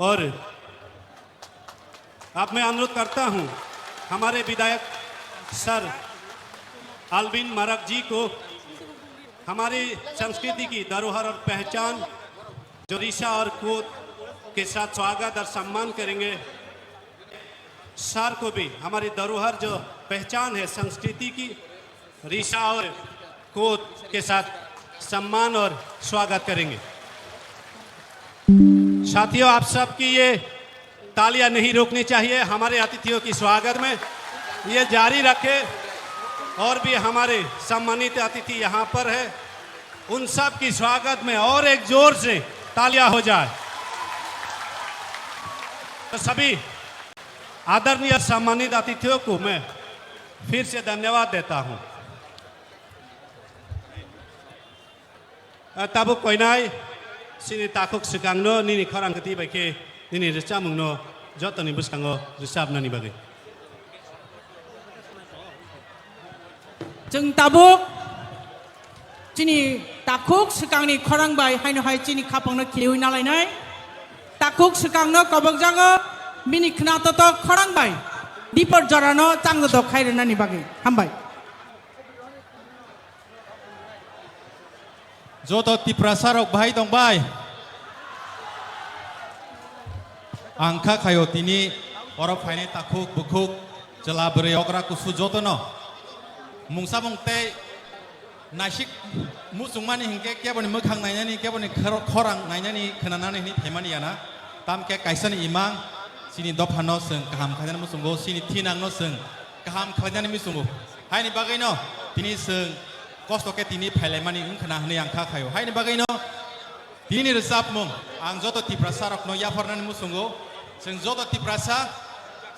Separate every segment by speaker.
Speaker 1: और अब मैं अनुरोध करता हूं हमारे विधायक सर अल्विन मरक जी को हमारी संस्कृति की धरोहर और पहचान जो रीसा और कूद के साथ स्वागत और सम्मान करेंगे। सर को भी हमारी धरोहर जो पहचान है संस्कृति की रीसा और कूद के साथ सम्मान और स्वागत करेंगे। साथियों, आप सबकी ये तालियां नहीं रोकनी चाहिए। हमारे अतिथियों की स्वागत में ये जारी रखे और भी हमारे सम्मानित अतिथि यहाँ पर है, उन सब की स्वागत में और एक जोर से तालियां हो जाए। तो सभी आदरणीय सम्मानित अतिथियों को मैं फिर से धन्यवाद देता हूं। ताबुक कोइनाय सिनि ताकुक सिगांनो निनि खरांगति बायके निनि रिसामुंनो जतनि बुसखांगो रिसाबनानि बागै
Speaker 2: जों ताबुक चिनि ताकुक सिगांनि खरांबाय हायनो हाय चिनि खापांनो खिलिवै नालायनाय ताकुक सिगांनो कबकजांगो मिनि खनाततो खरांबाय दीपर जरानो चांगदो खायरनानि बागै हामबाय
Speaker 3: Joto tiprasarok bahai tong bai. Angka kayo tini orok faine takuk bukuk jela beri okra kusu joto no. Mungsa mung te nasik musungmani hingke kia bani mekhang nanya ni kia bani khorang nanya ni kenanane ni themani yana. Tam ke kaisan imang sini dophano seng kaham khajana musungo sini tinang no seng kaham khajana musungo. Hai ni bagai no tini seng kosto ke tini phalemani ungkhana hne angkha khayo haini bagino tini resap mung ang joto tiprasa rokno yafornan musungo seng joto tiprasa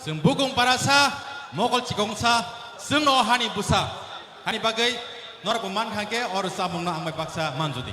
Speaker 3: seng bugung parasa mogol chikongsa seng no hani busa hani bagai norok man khangke or samung no angmai paksa manjudi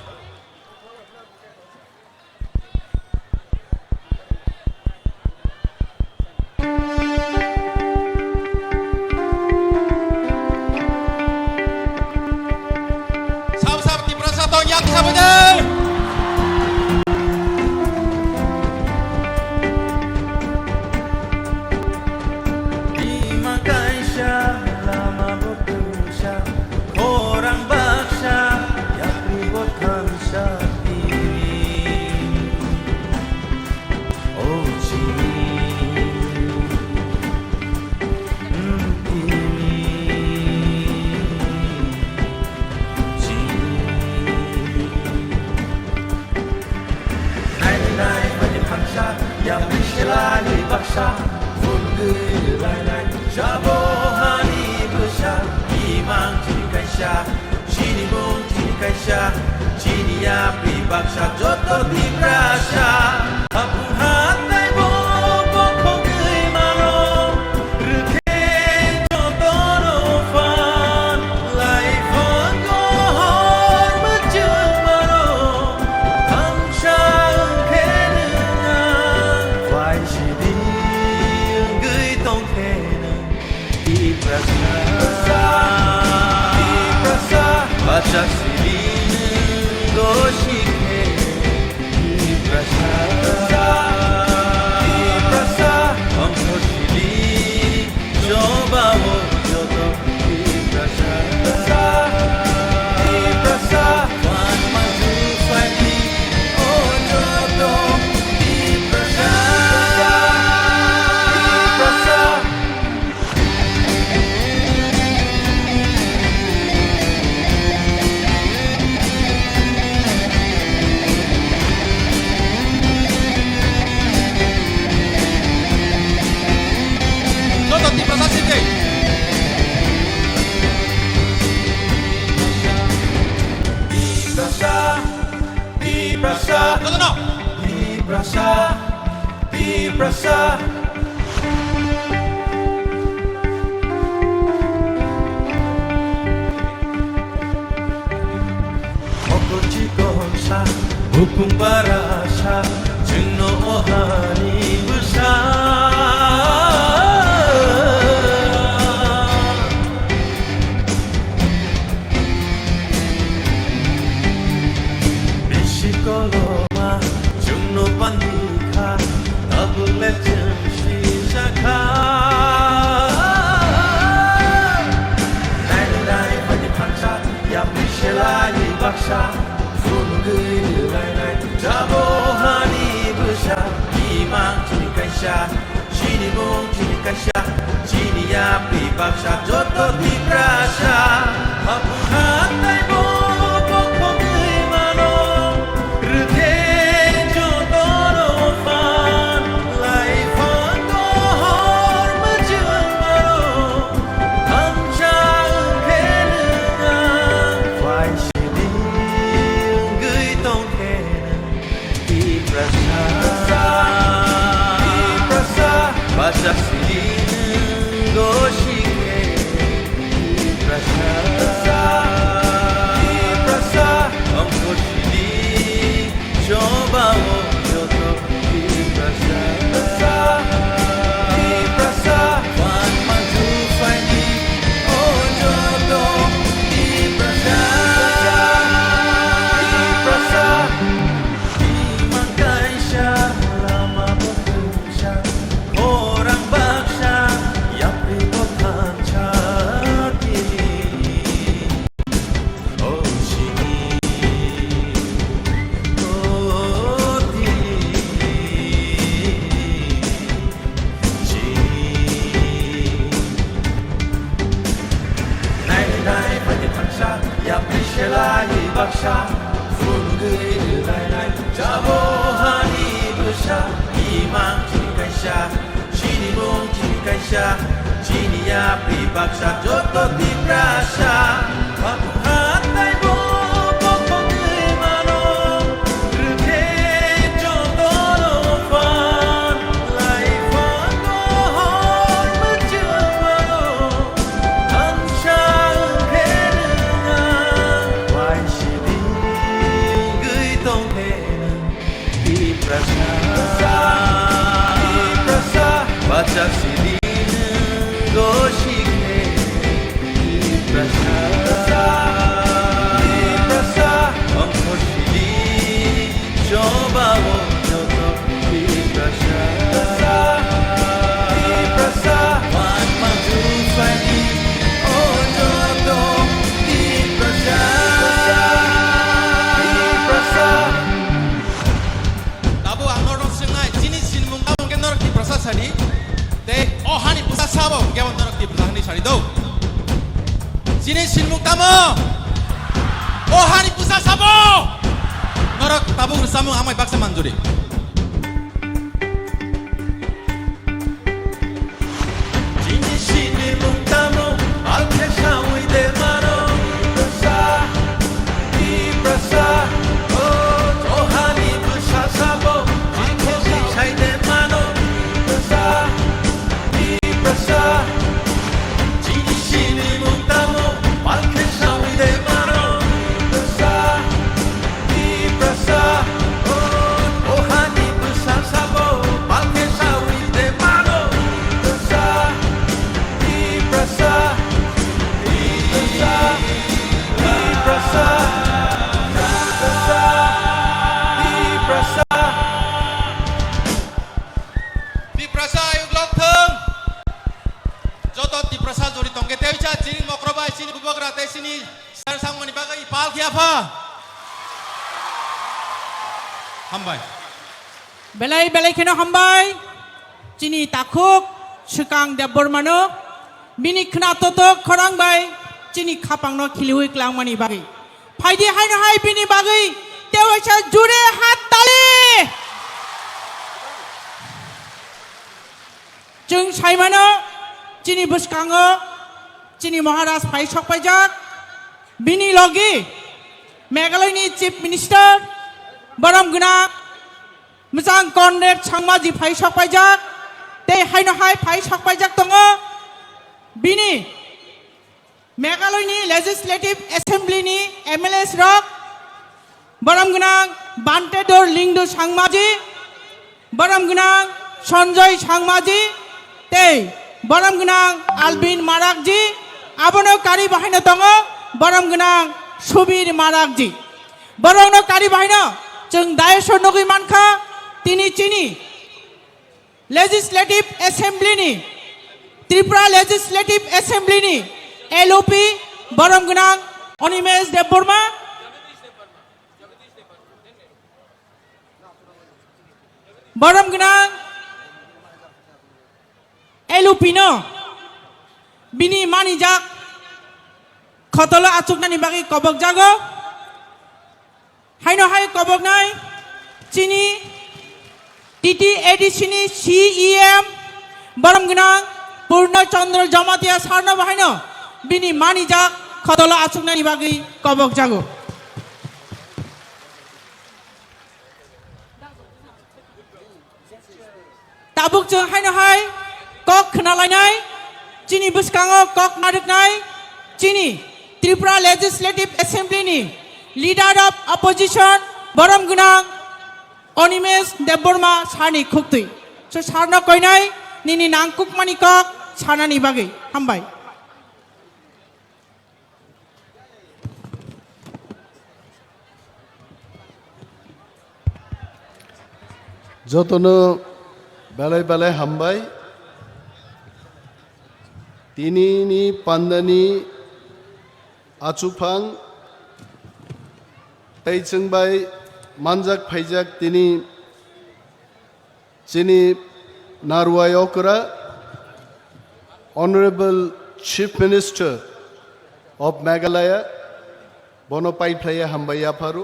Speaker 4: Hukum parasa jengno ohani besar Bisikoloma jengno pandika baksa joto di prasa hapuhan tay mo pokokui mano rute joto no fan lai fan to hor majuan mano kamsa kenunga fai sini gui tong kena di prasa Basak sini goshike Prasa Amko sini Coba wo joto Prasa Wan maju fani Oh joto Prasa Dimakai syah lama bekerja orang baksa yang ributkan cari oh sini oh di sini naik banyak bangsa yang berselahi baksa fungui lain jauh hari besar imam Kaisha, sini mung sini Kaisha, sini ya pribaksa joto di prasa, aku hatai mo pokok mano, rute joto no fan, lai fan no hor macamano, hamsa kenunga, wai sini gui tong kena di prasa. Baca sini goshike Prasa Amko sini Coba wo joto Prasa Wan maju fani Oh joto Prasa
Speaker 3: Tabu ang norong sengay sini sin mung kamong ken norok di prasa sani te oh hani pusa sabo gawon norok di prasa ni sari do sini sin mung tamo oh hani pusa sabo norok tabu bersama amai baksa manjuri
Speaker 4: Sini sini mung tamo alke shawi de mano Prasa oh Johani pusa sabo jiko shai de mano Prasa sini sini mung tamo alke shawi de mano Prasa oh Johani pusa sabo alke shawi de mano
Speaker 3: di prasa ayuk lok thung jotot di prasa juri tongke tewicha sini mokrobai sini bubak rate sini sar sangmani bagai pal kiapa hambai
Speaker 2: belai kena hambai cini takuk sekang debor mano bini kena toto khorang bai cini khapang no khiliwi klang mani bagi faidi hai no hai bini bagi tewacha jure hat tali jeng sai mano cini buskango cini maharaj phai sok pajak bini logi Meghalaya ni chief minister baram guna Mujang Conrad Sangmaji phai sok pajak te hai no hai phai sok pajak tongo bini Meghalaya ni legislative assembly ni MLAs rok baram guna Bantedor Lingdu Sangmaji baram guna Sanjay Sangmaji te baram guna Albin Marakji abono kari bahina tongo baram guna Subir Marakji baram no kari bahina jeng dayesor nogui mankha tini chini legislative assembly ni Tripura legislative assembly ni LOP baram guna Onimesh Debbarma baram guna LOP no bini mani jak khotolo achuknani bagi kobok jago haino hai kobok nai chini TTADC ni CEM Baram Gunang Purna Chandra Jamatia Sarna Bahino Bini Mani Jak Khotolo Achuknani Bagi Kobok Jago Tabuk Jung Haino Hai Kok Khnalainai Chini Buskango Kok Naduknai Chini Tripura Legislative Assembly ni Leader of Opposition Baram Gunang Onimes Deborma Sani Kuktui so Sarna Koinai Nini Nangkuk Manikok Sanani Bagi Hambai
Speaker 5: যতনো বেলায় বেলায় হামবাই তিনি নি পান্দানি আচুফাং তাইচংবাই মানজাক ফাইজাক তিনি চিনি নারওয়ায়করা honourable chief minister of Meghalaya বনপাইফ্লাইয়া হামবাইয়া ফারু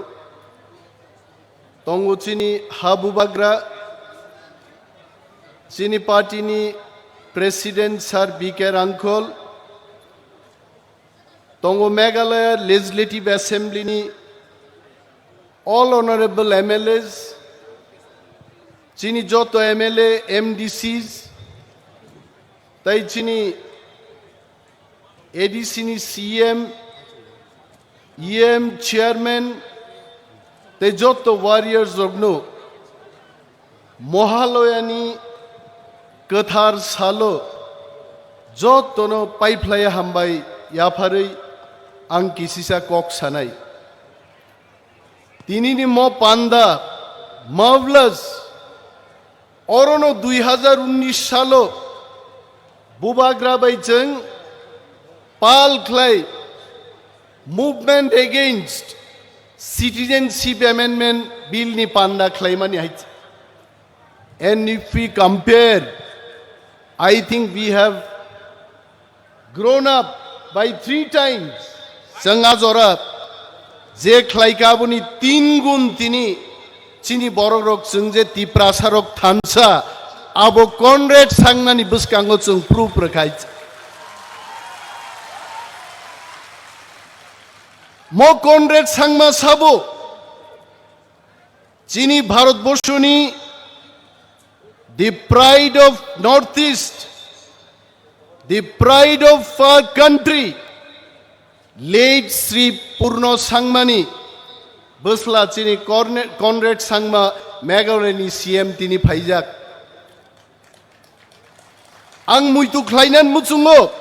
Speaker 5: তঙ্গো চিনি হাবুবাগ্রা চিনি পার্টিনি প্রেসিডেন্ট স্যার বিকে রাংখল তঙ্গো মেঘালয়া লেজিসলেটিভ অ্যাসেম্বলিনি all honorable MLAs চিনি যত MLA MDCs তাই চিনি ADC নি CM EM চেয়ারম্যান তাই যত ওয়ারিয়ার্স রগ্নো মহালয়ানি কথার সালো যতনো পাইফ্লাইয়া হামবাই ইয়াফারৈ আং কিসিসা কক সানাই তিনি নি ম পান্দা মাভলাস অরনো 2019 সালো বুবাগ্রাবাইজং পালখ্লাই movement against citizenship amendment bill নি পান্দা খ্লাইমানি হাইছে and if we compare I think we have grown up by 3 times sanga jora যে খ্লাইকাবনি 3 গুণ তিনি চিনি বড়রক जों যে তিপ্রাসারক থানসা আবো কনরেড সাংনানি বুসকাঙ্গ जों প্রুফ রাখাই ম কনরেড সাংমা সাবো চিনি ভারতবর্ষনি the pride of northeast the pride of our country late Sri Purno Sangmani Busla Chini Conrad Sangma Megalani CM Tini Paijak Ang Muitu Klainan Mutsungo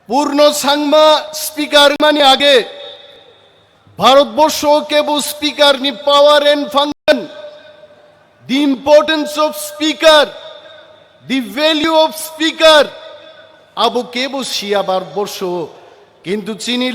Speaker 5: Purno Sangma Speaker Mani Age Bharatborsho Kebu Speaker ni power and function the importance of speaker the value of speaker Abu কেবো শিয়া ভারতবর্ষ কিন্তু চিনি